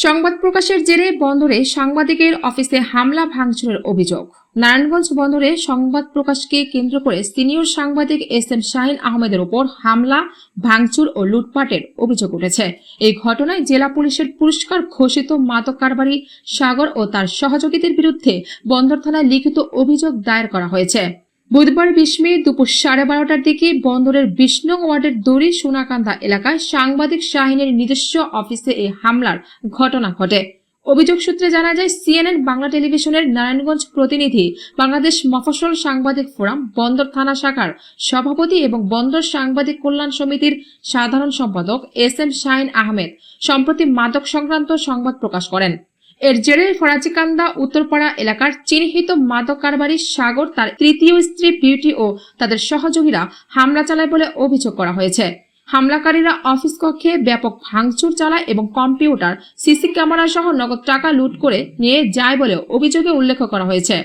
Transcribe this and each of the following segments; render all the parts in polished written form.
সংবাদ প্রকাশের জেরে বন্দরে সাংবাদিকের অফিসে হামলা ভাঙচুরের অভিযোগ। নারায়ণগঞ্জ বন্দরে সংবাদ প্রকাশকে কেন্দ্র করে সিনিয়র সাংবাদিক এস.এম. শাহিন আহমেদের উপর হামলা, ভাঙচুর ও লুটপাটের অভিযোগ উঠেছে। এই ঘটনায় জেলা পুলিশের পুরস্কার ঘোষিত মাদক কারবারি সাগর ও তার সহযোগীদের বিরুদ্ধে বন্দর থানায় লিখিত অভিযোগ দায়ের করা হয়েছে। বুধবার 20 মে দুপুর 12:30টার দিকে বন্দরের 20 নং ওয়ার্ডের দড়ি সোনাকান্দা এলাকায় সাংবাদিক শাহিনের নিজস্ব অফিসে এই হামলার ঘটনা ঘটে। অভিযোগ সূত্রে জানা যায়, CNN বাংলা টেলিভিশনের নারায়ণগঞ্জ প্রতিনিধি, বাংলাদেশ মফস্বল সাংবাদিক ফোরাম বন্দর থানা শাখার সভাপতি এবং বন্দর সাংবাদিক কল্যাণ সমিতির সাধারণ সম্পাদক এস.এম. শাহিন আহমেদ সম্প্রতি মাদক সংক্রান্ত সংবাদ প্রকাশ করেন। এর জেরে ফরাজিকান্দা উত্তরপাড়া এলাকার চিহ্নিত মাদক কারবারি সাগর, তার তৃতীয় স্ত্রী বিউটি ও তাদের সহযোগীরা হামলা চালায় বলে অভিযোগ করা হয়েছে। হামলাকারীরা অফিস কক্ষে ব্যাপক ভাঙচুর চালায় এবং কম্পিউটার, সিসি ক্যামেরা সহ নগদ টাকা লুট করে নিয়ে যায় বলেও অভিযোগে উল্লেখ করা হয়েছে।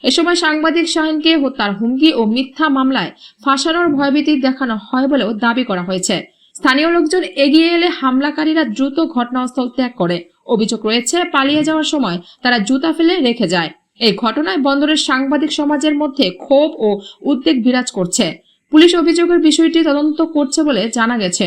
এ সময় সাংবাদিক শাহিনকে হত্যার হুমকি ও মিথ্যা মামলায় ফাঁসানোর ভয়ভীতি দেখানো হয় বলেও দাবি করা হয়েছে। স্থানীয় লোকজন এগিয়ে এলে হামলাকারীরা দ্রুত ঘটনাস্থল ত্যাগ করে। অভিযোগ রয়েছে, পালিয়ে যাওয়ার সময় তারা জুতা ফেলে রেখে যায়। এই ঘটনায় বন্দরের সাংবাদিক সমাজের মধ্যে ক্ষোভ ও উদ্বেগ বিরাজ করছে। পুলিশ অভিযোগের বিষয়টি তদন্ত করছে বলে জানা গেছে।